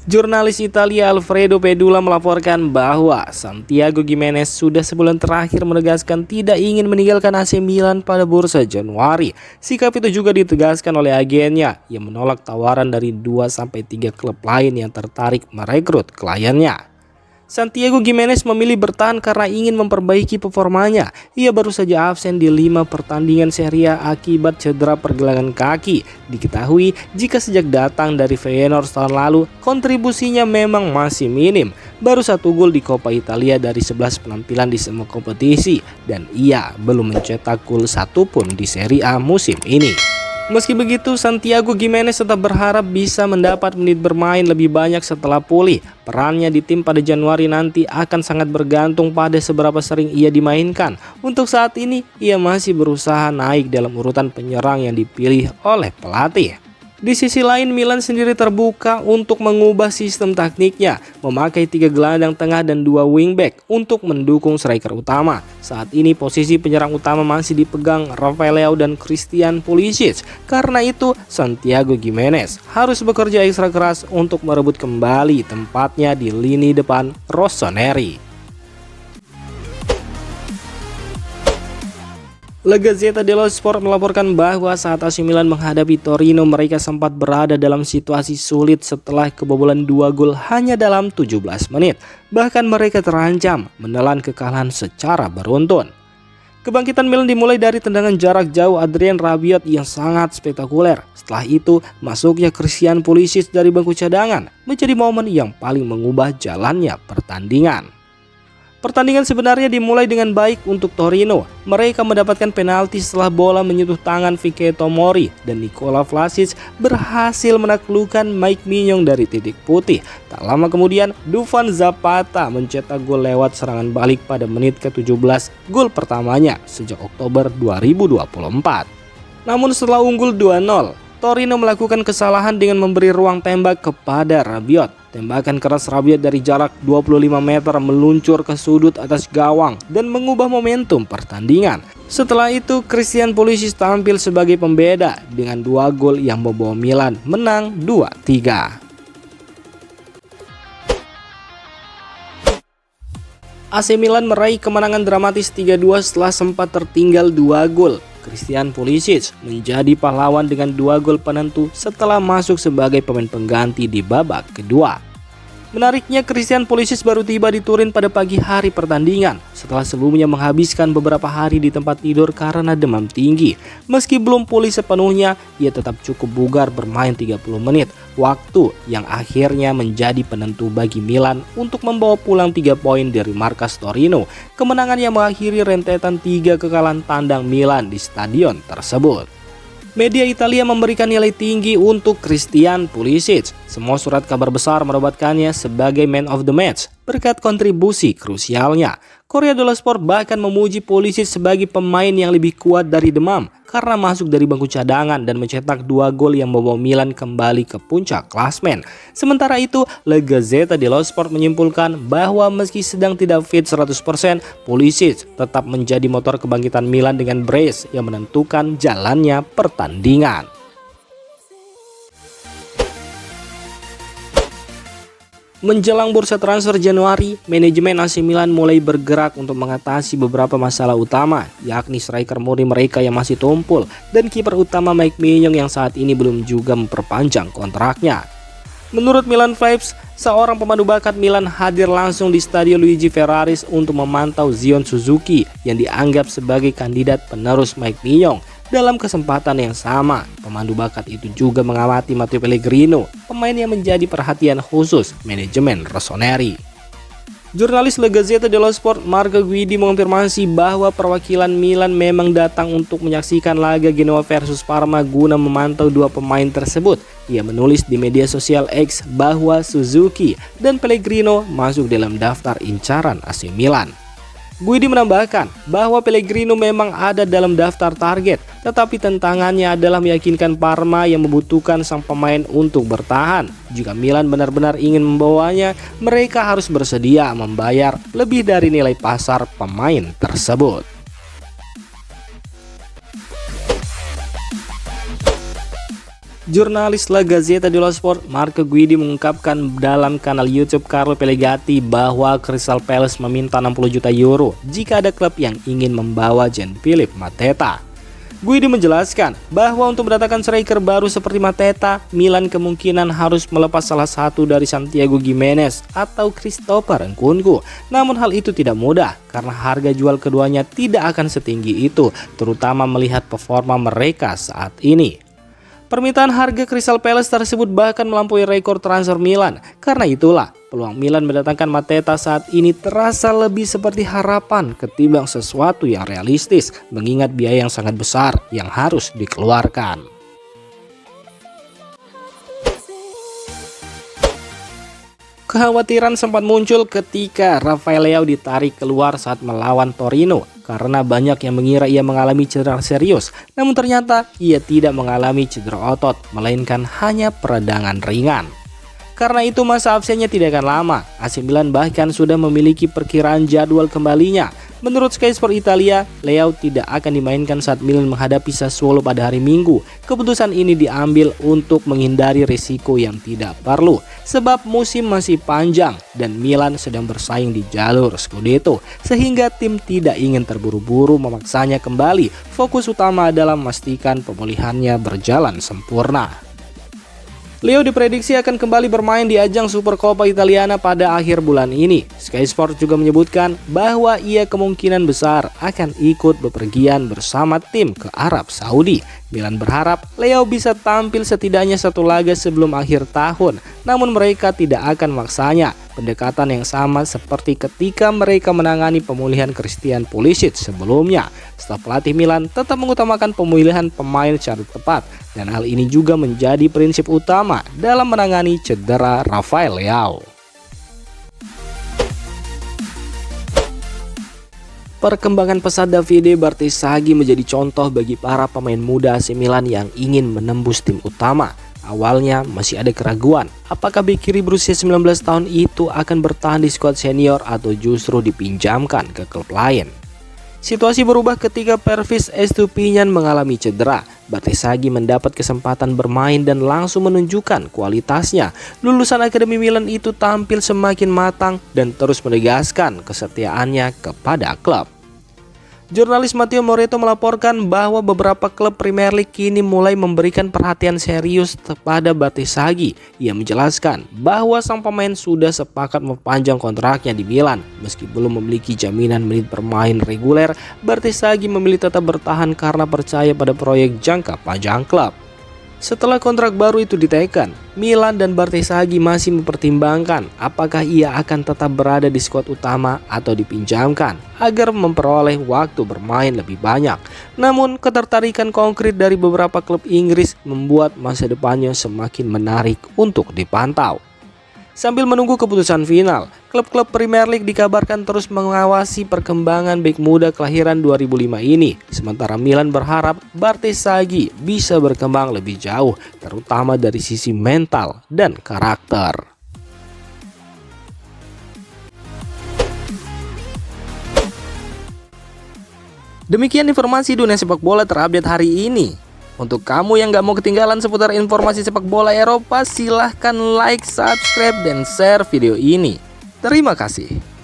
Jurnalis Italia Alfredo Pedula melaporkan bahwa Santiago Gimenez sudah sebulan terakhir menegaskan tidak ingin meninggalkan AC Milan pada bursa Januari. Sikap itu juga ditegaskan oleh agennya yang menolak tawaran dari 2-3 klub lain yang tertarik merekrut kliennya. Santiago Gimenez memilih bertahan karena ingin memperbaiki performanya. Ia baru saja absen di 5 pertandingan Serie A akibat cedera pergelangan kaki. Diketahui jika sejak datang dari Feyenoord tahun lalu, kontribusinya memang masih minim. Baru 1 gol di Coppa Italia dari 11 penampilan di semua kompetisi, dan ia belum mencetak gol satupun di Serie A musim ini. Meski begitu, Santiago Gimenez tetap berharap bisa mendapat menit bermain lebih banyak setelah pulih. Perannya di tim pada Januari nanti akan sangat bergantung pada seberapa sering ia dimainkan. Untuk saat ini, ia masih berusaha naik dalam urutan penyerang yang dipilih oleh pelatih. Di sisi lain, Milan sendiri terbuka untuk mengubah sistem taktiknya, memakai 3 gelandang tengah dan 2 wingback untuk mendukung striker utama. Saat ini posisi penyerang utama masih dipegang Rafael Leao dan Christian Pulisic. Karena itu, Santiago Gimenez harus bekerja ekstra keras untuk merebut kembali tempatnya di lini depan Rossoneri. La Gazzetta dello Sport melaporkan bahwa saat AC Milan menghadapi Torino, mereka sempat berada dalam situasi sulit setelah kebobolan 2 gol hanya dalam 17 menit. Bahkan mereka terancam menelan kekalahan secara beruntun. Kebangkitan Milan dimulai dari tendangan jarak jauh Adrien Rabiot yang sangat spektakuler. Setelah itu, masuknya Christian Pulisic dari bangku cadangan menjadi momen yang paling mengubah jalannya pertandingan. Pertandingan sebenarnya dimulai dengan baik untuk Torino. Mereka mendapatkan penalti setelah bola menyentuh tangan Vicky Tomori dan Nikola Vlasic berhasil menaklukkan Mike Maignan dari titik putih. Tak lama kemudian, Dufan Zapata mencetak gol lewat serangan balik pada menit ke-17, gol pertamanya sejak Oktober 2024. Namun setelah unggul 2-0, Torino melakukan kesalahan dengan memberi ruang tembak kepada Rabiot. Tembakan keras Rabiot dari jarak 25 meter meluncur ke sudut atas gawang dan mengubah momentum pertandingan. Setelah itu, Christian Pulisic tampil sebagai pembeda dengan 2 gol yang membawa Milan menang 2-3. AC Milan meraih kemenangan dramatis 3-2 setelah sempat tertinggal 2 gol. Christian Pulisic menjadi pahlawan dengan 2 gol penentu setelah masuk sebagai pemain pengganti di babak kedua. Menariknya, Christian Pulisic baru tiba di Turin pada pagi hari pertandingan setelah sebelumnya menghabiskan beberapa hari di tempat tidur karena demam tinggi. Meski belum pulih sepenuhnya, ia tetap cukup bugar bermain 30 menit, waktu yang akhirnya menjadi penentu bagi Milan untuk membawa pulang 3 poin dari markas Torino. Kemenangan yang mengakhiri rentetan 3 kekalahan tandang Milan di stadion tersebut. Media Italia memberikan nilai tinggi untuk Christian Pulisic. Semua surat kabar besar menobatkannya sebagai man of the match berkat kontribusi krusialnya. Corriere dello Sport bahkan memuji Pulisic sebagai pemain yang lebih kuat dari demam karena masuk dari bangku cadangan dan mencetak 2 gol yang membawa Milan kembali ke puncak klasmen. Sementara itu, La Gazzetta dello Sport menyimpulkan bahwa meski sedang tidak fit 100%, Pulisic tetap menjadi motor kebangkitan Milan dengan brace yang menentukan jalannya pertandingan. Menjelang bursa transfer Januari, manajemen AC Milan mulai bergerak untuk mengatasi beberapa masalah utama, yakni striker murni mereka yang masih tumpul dan kiper utama Mike Maignan yang saat ini belum juga memperpanjang kontraknya. Menurut Milan Vibes, seorang pemandu bakat Milan hadir langsung di Stadio Luigi Ferraris untuk memantau Zion Suzuki yang dianggap sebagai kandidat penerus Mike Maignan. Dalam kesempatan yang sama, pemandu bakat itu juga mengamati Matteo Pellegrino, pemain yang menjadi perhatian khusus manajemen Rossoneri. Jurnalis La Gazzetta dello Sport Marco Guidi mengonfirmasi bahwa perwakilan Milan memang datang untuk menyaksikan laga Genoa versus Parma guna memantau 2 pemain tersebut. Ia menulis di media sosial X bahwa Suzuki dan Pellegrino masuk dalam daftar incaran AC Milan. Guidi menambahkan bahwa Pellegrino memang ada dalam daftar target, tetapi tantangannya adalah meyakinkan Parma yang membutuhkan sang pemain untuk bertahan. Jika Milan benar-benar ingin membawanya, mereka harus bersedia membayar lebih dari nilai pasar pemain tersebut. Jurnalis La Gazzetta dello Sport Marco Guidi mengungkapkan dalam kanal YouTube Carlo Pellegatti bahwa Crystal Palace meminta 60 juta euro jika ada klub yang ingin membawa Jean-Philippe Mateta. Guidi menjelaskan bahwa untuk mendatangkan striker baru seperti Mateta, Milan kemungkinan harus melepas salah satu dari Santiago Gimenez atau Christopher Nkunku. Namun hal itu tidak mudah karena harga jual keduanya tidak akan setinggi itu, terutama melihat performa mereka saat ini. Permintaan harga Crystal Palace tersebut bahkan melampaui rekor transfer Milan. Karena itulah, peluang Milan mendatangkan Mateta saat ini terasa lebih seperti harapan ketimbang sesuatu yang realistis, mengingat biaya yang sangat besar yang harus dikeluarkan. Kekhawatiran sempat muncul ketika Rafael Leao ditarik keluar saat melawan Torino karena banyak yang mengira ia mengalami cedera serius. Namun ternyata ia tidak mengalami cedera otot, melainkan hanya peradangan ringan. Karena itu masa absennya tidak akan lama. AC Milan bahkan sudah memiliki perkiraan jadwal kembalinya. Menurut Sky Sport Italia, Leao tidak akan dimainkan saat Milan menghadapi Sassuolo pada hari Minggu. Keputusan ini diambil untuk menghindari risiko yang tidak perlu, sebab musim masih panjang dan Milan sedang bersaing di jalur Scudetto, sehingga tim tidak ingin terburu-buru memaksanya kembali. Fokus utama adalah memastikan pemulihannya berjalan sempurna. Leo diprediksi akan kembali bermain di ajang Supercoppa Italiana pada akhir bulan ini. Sky Sport juga menyebutkan bahwa ia kemungkinan besar akan ikut bepergian bersama tim ke Arab Saudi. Milan berharap Leo bisa tampil setidaknya satu laga sebelum akhir tahun, namun mereka tidak akan maksanya. Pendekatan yang sama seperti ketika mereka menangani pemulihan Christian Pulisic sebelumnya. Staf pelatih Milan tetap mengutamakan pemilihan pemain secara tepat, dan hal ini juga menjadi prinsip utama dalam menangani cedera Rafael Leao. Perkembangan pesat Davide Bartesaghi menjadi contoh bagi para pemain muda AC Milan yang ingin menembus tim utama. Awalnya masih ada keraguan apakah bek kiri berusia 19 tahun itu akan bertahan di skuad senior atau justru dipinjamkan ke klub lain. Situasi berubah ketika Pervis Estupiñán mengalami cedera. Bartesaghi mendapat kesempatan bermain dan langsung menunjukkan kualitasnya. Lulusan Akademi Milan itu tampil semakin matang dan terus menegaskan kesetiaannya kepada klub. Jurnalis Matteo Moretto melaporkan bahwa beberapa klub Premier League kini mulai memberikan perhatian serius kepada Bartesaghi. Ia menjelaskan bahwa sang pemain sudah sepakat memperpanjang kontraknya di Milan. Meski belum memiliki jaminan menit bermain reguler, Bartesaghi memilih tetap bertahan karena percaya pada proyek jangka panjang klub. Setelah kontrak baru itu diteken, Milan dan Bartesaghi masih mempertimbangkan apakah ia akan tetap berada di skuad utama atau dipinjamkan agar memperoleh waktu bermain lebih banyak. Namun ketertarikan konkret dari beberapa klub Inggris membuat masa depannya semakin menarik untuk dipantau. Sambil menunggu keputusan final, klub-klub Premier League dikabarkan terus mengawasi perkembangan bek muda kelahiran 2005 ini. Sementara Milan berharap Bartesaghi bisa berkembang lebih jauh, terutama dari sisi mental dan karakter. Demikian informasi dunia sepak bola terupdate hari ini. Untuk kamu yang gak mau ketinggalan seputar informasi sepak bola Eropa, silahkan like, subscribe, dan share video ini. Terima kasih.